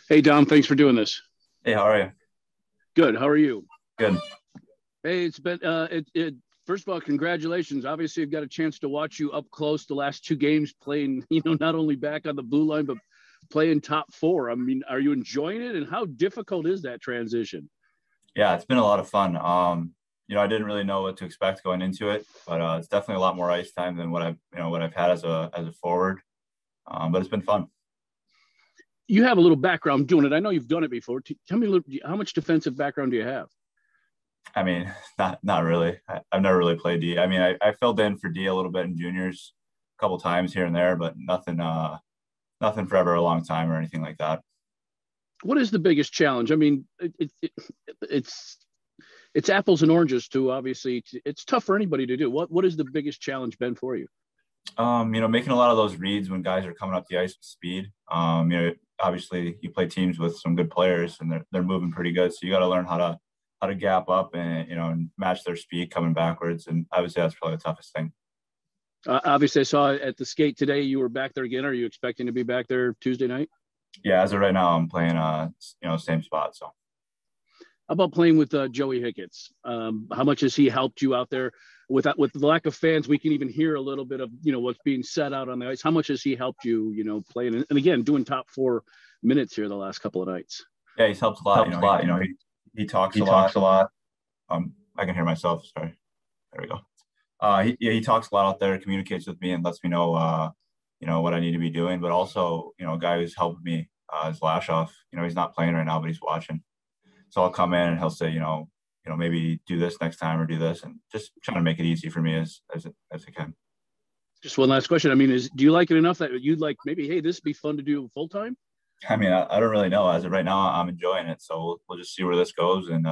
Hey, Dom, thanks for doing this. Hey, how are you? Good. How are you? Good. Hey, it's been first of all, congratulations. Obviously, I've got a chance to watch you up close the last two games playing, not only back on the blue line, but playing top four. I mean, are you enjoying it? And how difficult is that transition? Yeah, it's been a lot of fun. I didn't really know what to expect going into it, but it's definitely a lot more ice time than what I've had as a forward. But it's been fun. You have a little background doing it. I know you've done it before. Tell me a little, how much defensive background do you have? I mean, not really. I've never really played D. I mean, I filled in for D a little bit in juniors, a couple times here and there, but nothing forever a long time or anything like that. What is the biggest challenge? I mean, it's it's apples and oranges too. Obviously, it's tough for anybody to do. What is the biggest challenge been for you? Making a lot of those reads when guys are coming up the ice with speed. Obviously you play teams with some good players and they're moving pretty good. So you got to learn how to gap up and match their speed coming backwards. And I would say that's probably the toughest thing. Obviously, I saw at the skate today you were back there again. Are you expecting to be back there Tuesday night? Yeah, as of right now, I'm playing same spot. So How about playing with Joey Hicketts? How much has he helped you out there? With the lack of fans, we can even hear a little bit of what's being said out on the ice. How much has he helped you? Playing and again doing top four minutes here the last couple of nights. yeah, he's helped a lot. Helps a lot. He talks He a lot. talks a lot. I can hear myself. Sorry. There we go. He talks a lot out there, communicates with me, and lets me know what I need to be doing. But also, a guy who's helped me is Lashoff. He's not playing right now, but he's watching. So I'll come in and he'll say, maybe do this next time or do this, and just trying to make it easy for me as I can. Just one last question. I mean, do you like it enough that you'd like maybe, hey, this would be fun to do full time? I mean, I don't really know. As of right now, I'm enjoying it. So we'll just see where this goes and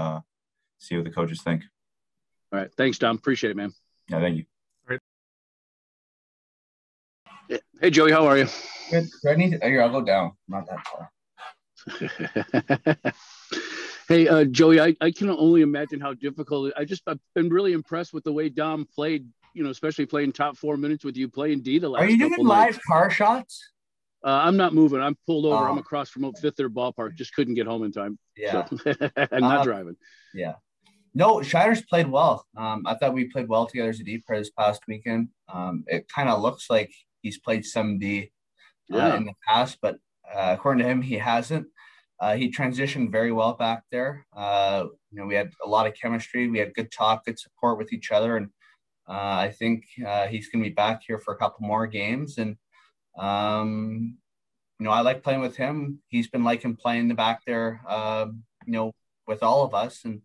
see what the coaches think. All right. Thanks, Dom. Appreciate it, man. Yeah, thank you. Hey, Joey, how are you? Good. Do I need to, here, I'll go down. Not that far. Hey, Joey, I can only imagine how difficult I've been really impressed with the way Dom played, especially playing top 4 minutes with you playing D the Are last you doing couple live nights. car shots? I'm not moving. I'm pulled over. I'm Oh, across from Fifth Third Ballpark. Just couldn't get home in time. So, yeah. and not Uh, driving. yeah. No, Shiner's played well. I thought we played well together as a D pair this past weekend. It kind of looks like he's played some D Yeah. in the past, but according to him, he hasn't. He transitioned very well back there. We had a lot of chemistry. We had good talk, good support with each other, and I think he's going to be back here for a couple more games. And I like playing with him. He's been liking playing the back there, with all of us, and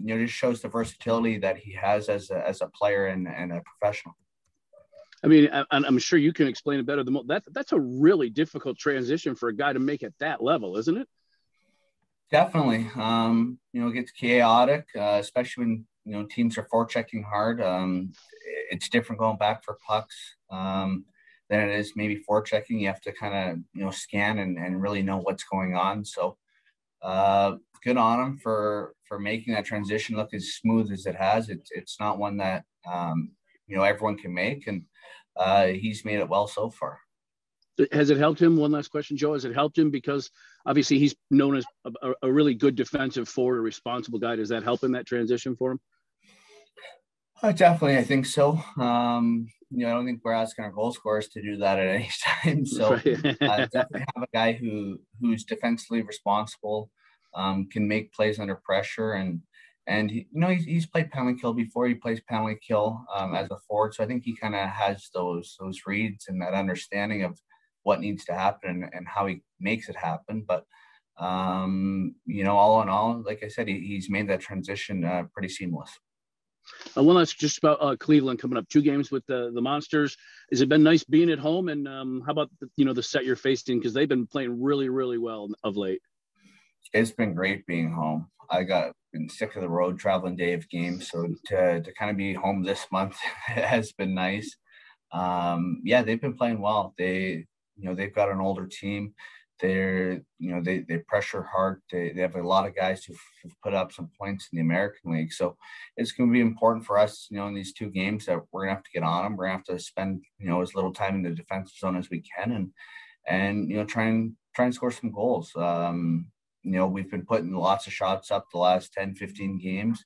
just shows the versatility that he has as a player and a professional. I mean, I'm sure you can explain it better than that's a really difficult transition for a guy to make at that level, isn't it? Definitely. It gets chaotic, especially when teams are forechecking hard. It's different going back for pucks than it is maybe forechecking. You have to kind of scan and really know what's going on. So good on him for making that transition look as smooth as it has. It's not one that everyone can make, and he's made it well so far. Has it helped him? One last question, Joe. Has it helped him because obviously he's known as a really good defensive forward, a responsible guy? Does that help in that transition for him? Definitely, I think so. I don't think we're asking our goal scorers to do that at any time. So definitely have a guy who's defensively responsible, can make plays under pressure, and he's played penalty kill before. He plays penalty kill as a forward, so I think he kind of has those reads and that understanding of what needs to happen and how he makes it happen. But all in all, like I said, he's made that transition pretty seamless. One last, just about Cleveland coming up, 2 games with the Monsters. Has it been nice being at home? And how about the set you're facing, because they've been playing really, really well of late. It's been great being home. Been sick of the road traveling day of games, so to kind of be home this month has been nice. They've been playing well. They've got an older team. They pressure hard. They have a lot of guys who've put up some points in the American League. So it's going to be important for us, in these 2 games that we're going to have to get on them. We're going to have to spend, as little time in the defensive zone as we can and try and try and score some goals. We've been putting lots of shots up the last 10, 15 games.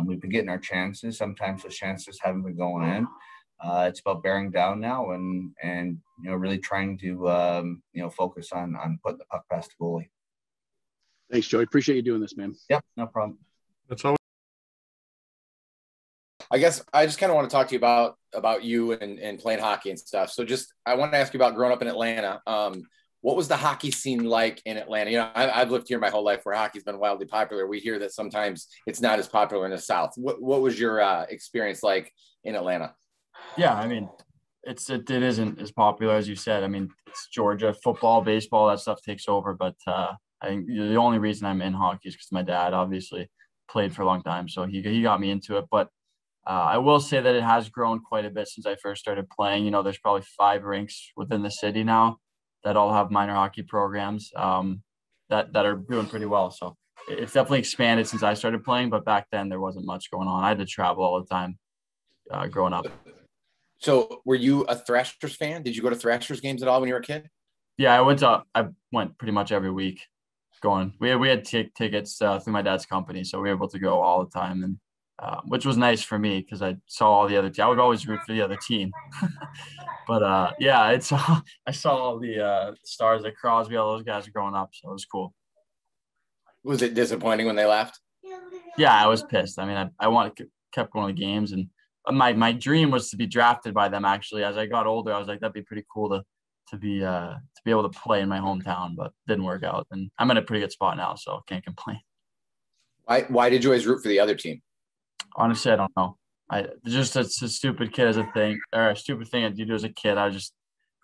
We've been getting our chances. Sometimes those chances haven't been going in. It's about bearing down now and really trying to focus on putting the puck past the goalie. Thanks, Joey. Appreciate you doing this, man. Yep, no problem. That's all. I guess I just kind of want to talk to you about you and playing hockey and stuff. So I want to ask you about growing up in Atlanta. What was the hockey scene like in Atlanta? I've lived here my whole life where hockey's been wildly popular. We hear that sometimes it's not as popular in the South. What was your experience like in Atlanta? Yeah, I mean, it isn't as popular as you said. I mean, it's Georgia, football, baseball, that stuff takes over. But I think the only reason I'm in hockey is because my dad obviously played for a long time. So he got me into it. But I will say that it has grown quite a bit since I first started playing. There's probably 5 rinks within the city now that all have minor hockey programs that are doing pretty well. So it's definitely expanded since I started playing. But back then there wasn't much going on. I had to travel all the time growing up. So were you a Thrashers fan? Did you go to Thrashers games at all when you were a kid? Yeah, I went pretty much every week going. We had tickets through my dad's company, so we were able to go all the time, and which was nice for me because I saw all the other teams. I would always root for the other team. But I saw all the stars like Crosby, all those guys growing up, so it was cool. Was it disappointing when they left? Yeah, I was pissed. I mean, I kept going to games, and my dream was to be drafted by them. Actually, as I got older, I was like, that'd be pretty cool to be able to play in my hometown, but didn't work out. And I'm in a pretty good spot now, so can't complain. Why did you always root for the other team? Honestly, I don't know. It's a stupid kid as a thing, or a stupid thing that you do as a kid. I just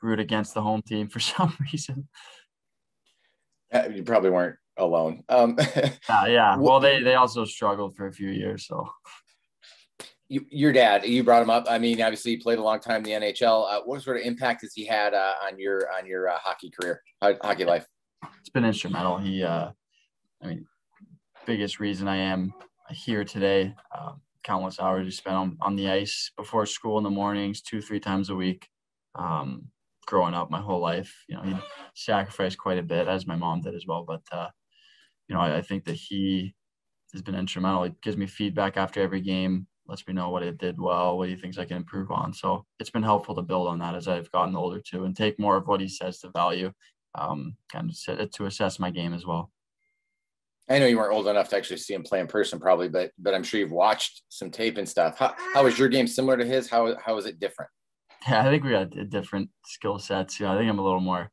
root against the home team for some reason. You probably weren't alone. Yeah. Well, they also struggled for a few years, so. Your dad, you brought him up. I mean, obviously, he played a long time in the NHL. What sort of impact has he had on your hockey career, hockey life? It's been instrumental. Biggest reason I am here today. Countless hours he spent on the ice before school in the mornings, 2-3 times a week. Growing up my whole life, he sacrificed quite a bit, as my mom did as well. But I think that he has been instrumental. He gives me feedback after every game, lets me know what I did well, what he thinks I can improve on. So it's been helpful to build on that as I've gotten older too, and take more of what he says to value, kind of to assess my game as well. I know you weren't old enough to actually see him play in person probably, but I'm sure you've watched some tape and stuff. How was your game similar to his? How is it different? Yeah, I think we got different skill sets. I think I'm a little more,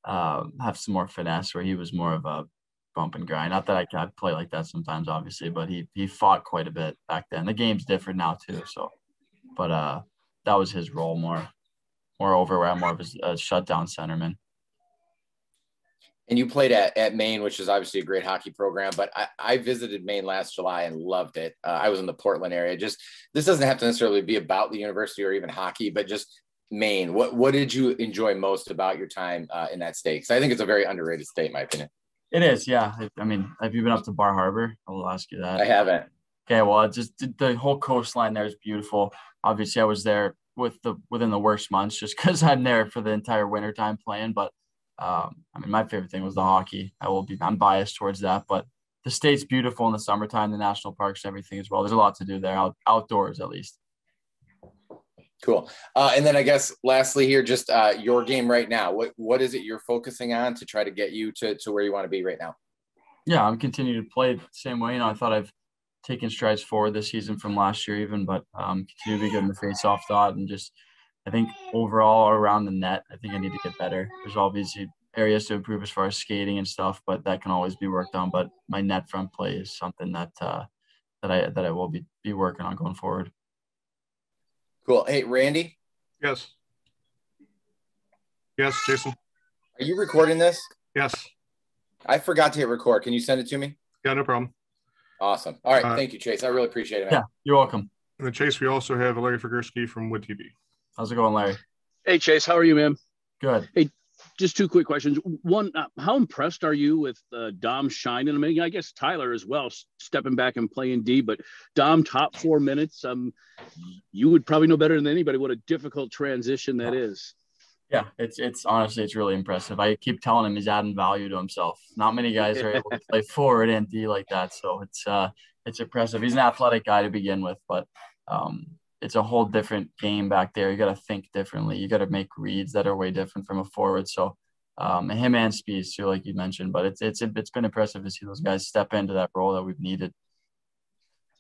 have some more finesse, where he was more of a bump and grind. Not that I can play like that sometimes, obviously, but he fought quite a bit back then. The game's different now too. So, but that was his role moreover, where I'm more of a shutdown centerman. And you played at Maine, which is obviously a great hockey program, but I visited Maine last July and loved it. I was in the Portland area. This doesn't have to necessarily be about the university or even hockey, but just Maine. What did you enjoy most about your time in that state? Because I think it's a very underrated state, in my opinion. It is, yeah. I mean, have you been up to Bar Harbor? I will ask you that. I haven't. Okay, well, the whole coastline there is beautiful. Obviously, I was there within the worst months, just because I'm there for the entire wintertime playing, but my favorite thing was the hockey. I'm biased towards that, but the state's beautiful in the summertime, the national parks, everything as well. There's a lot to do there, outdoors at least. Cool. And then I guess lastly here, just your game right now. What is it you're focusing on to try to get you to where you want to be right now? Yeah, I'm continuing to play the same way. I thought I've taken strides forward this season from last year even, but continue to be good in the face-off dot, and just I think overall around the net, I think I need to get better. There's obviously areas to improve as far as skating and stuff, but that can always be worked on. But my net front play is something that I will be working on going forward. Cool. Hey, Randy. Yes. Yes, Jason. Are you recording this? Yes. I forgot to hit record. Can you send it to me? Yeah, no problem. Awesome. All right. Thank you, Chase. I really appreciate it, man. Yeah, you're welcome. And then Chase, we also have Larry Figursky from Wood TV. How's it going, Larry? Hey, Chase. How are you, man? Good. Hey, just 2 quick questions. One, how impressed are you with Dom Shine? And I mean, I guess Tyler as well, stepping back and playing D, but Dom, top 4 minutes. You would probably know better than anybody what a difficult transition that is. Yeah, it's honestly, it's really impressive. I keep telling him he's adding value to himself. Not many guys are able to play forward and D like that, so it's impressive. He's an athletic guy to begin with, but it's a whole different game back there. You got to think differently. You got to make reads that are way different from a forward. So him and Speeds too, like you mentioned, but it's been impressive to see those guys step into that role that we've needed.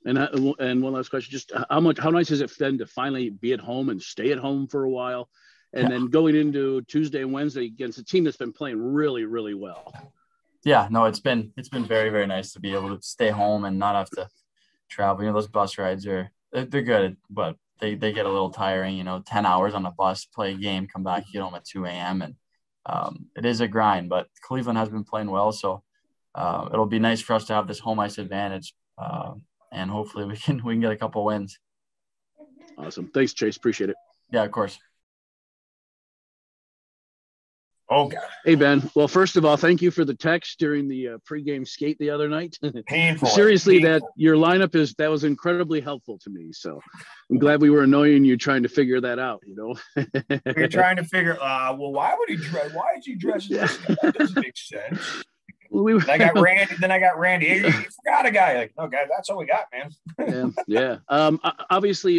And one last question, just how nice is it then to finally be at home and stay at home for a while, and then going into Tuesday and Wednesday against a team that's been playing really, really well? Yeah, no, it's been very, very nice to be able to stay home and not have to travel. You know, those bus rides they're good, but they get a little tiring. You know, 10 hours on a bus, play a game, come back, get home at 2 a.m. and it is a grind. But Cleveland has been playing well, so it'll be nice for us to have this home ice advantage. And hopefully we can get a couple wins. Awesome. Thanks, Chase. Appreciate it. Yeah, of course. Oh, God. Hey, Ben. Well, first of all, thank you for the text during the pregame skate the other night. Painful. Seriously, that your lineup that was incredibly helpful to me. So I'm glad we were annoying you trying to figure that out, you know. You're trying to figure, well, why did you dress this guy? That doesn't make sense. Then I got Randy. Hey, you forgot a guy. Like, no, guy, that's all we got, man. Yeah. Obviously,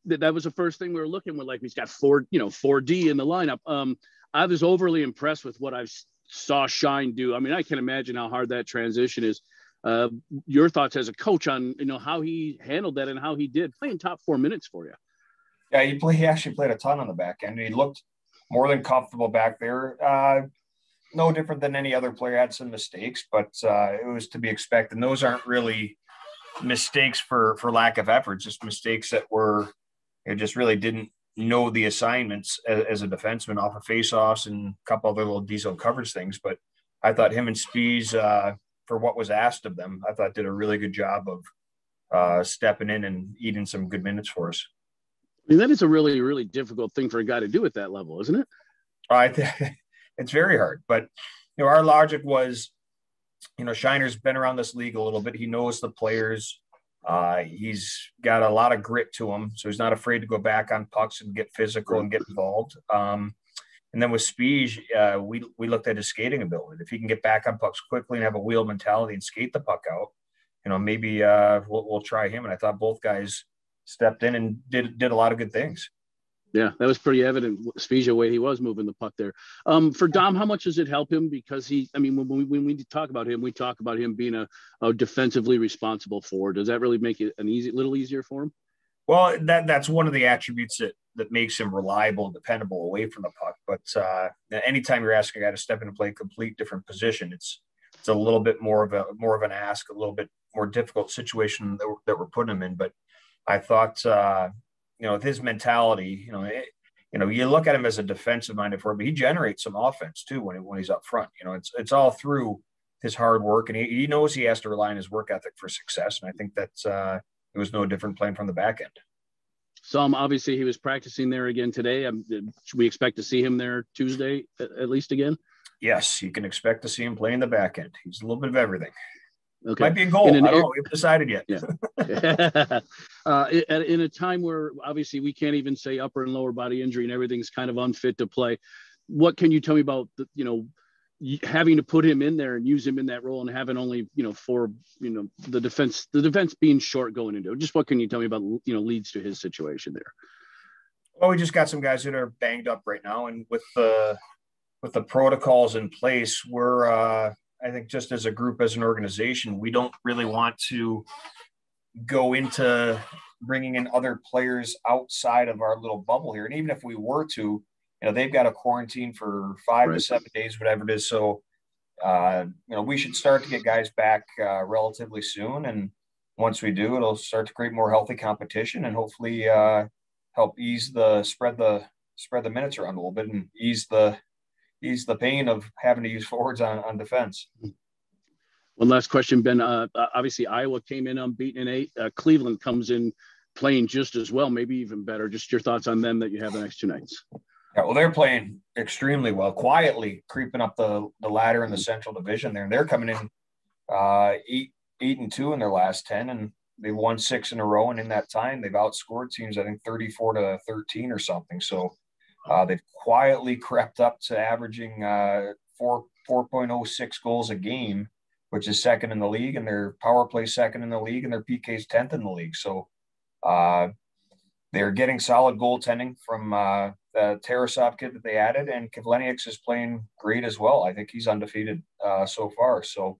that was the first thing we were looking with. Like, he's got 4D in the lineup. I was overly impressed with what I saw Shine do. I mean, I can imagine how hard that transition is. Your thoughts as a coach on, you know, how he handled that and how he did playing top 4 minutes for you. Yeah, he actually played a ton on the back end. He looked more than comfortable back there. No different than any other player. Had some mistakes, but it was to be expected. And those aren't really mistakes for lack of effort, just mistakes that just really didn't know the assignments as a defenseman off of faceoffs and a couple other little diesel coverage things. But I thought him and Spees, for what was asked of them, I thought did a really good job of stepping in and eating some good minutes for us. I mean, that is a really, really difficult thing for a guy to do at that level, isn't it? I think it's very hard, but you know, our logic was, you know, Shiner's been around this league a little bit. He knows the players. He's got a lot of grit to him, so he's not afraid to go back on pucks and get physical and get involved. And then with Speege, we looked at his skating ability. If he can get back on pucks quickly and have a wheel mentality and skate the puck out, you know, maybe we'll try him. And I thought both guys stepped in and did a lot of good things. Yeah, that was pretty evident. Spezia, way he was moving the puck there. For Dom, how much does it help him? Because when we talk about him, we talk about him being a defensively responsible forward. Does that really make it little easier for him? Well, that's one of the attributes that makes him reliable and dependable away from the puck. But anytime you're asking a guy to step in and play a complete different position, it's a little bit more of an ask, a little bit more difficult situation that we're putting him in. But I thought. With his mentality, you look at him as a defensive-minded forward, but he generates some offense too when he's up front. You know, it's all through his hard work, and he knows he has to rely on his work ethic for success. And I think that's it was no different playing from the back end. So obviously he was practicing there again today. Should we expect to see him there Tuesday at least again? Yes, you can expect to see him playing the back end. He's a little bit of everything. Okay. Might be a goal. I don't know. We haven't decided yet. Yeah. In a time where obviously we can't even say upper and lower body injury and everything's kind of unfit to play, what can you tell me about having to put him in there and use him in that role and having only the defense being short going into it? Just what can you tell me about leads to his situation there? Well, we just got some guys that are banged up right now, and with the protocols in place, we're I think just as a group, as an organization, we don't really want to go into bringing in other players outside of our little bubble here. And even if we were to, they've got a quarantine for 5 to 7 days, whatever it is. So, we should start to get guys back relatively soon. And once we do, it'll start to create more healthy competition and hopefully help spread the minutes around a little bit and ease the pain of having to use forwards on defense. One last question, Ben. Obviously, Iowa came in unbeaten in 8. Cleveland comes in playing just as well, maybe even better. Just your thoughts on them that you have the next 2 nights. Yeah, well, they're playing extremely well, quietly creeping up the ladder in the Central Division there. And they're coming in 8-2 in their last 10, and they've won 6 in a row. And in that time, they've outscored teams, I think, 34-13 or something. So They've quietly crept up to averaging 4.06 goals a game, which is second in the league, and their power play second in the league, and their PK's 10th in the league. So they're getting solid goaltending from the Tarasov kid that they added, and Kivlenieks is playing great as well. I think he's undefeated so far. So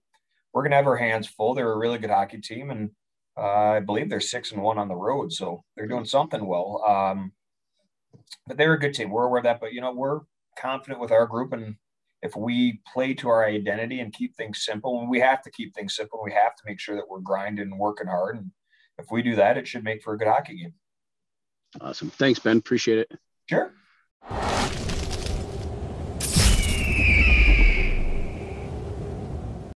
we're going to have our hands full. They're a really good hockey team, and I believe they're 6-1 on the road. So they're doing something well. But they're a good team. We're aware of that. But, we're confident with our group, and if we play to our identity and keep things simple, and we have to keep things simple, we have to make sure that we're grinding and working hard. And if we do that, it should make for a good hockey game. Awesome. Thanks, Ben. Appreciate it. Sure.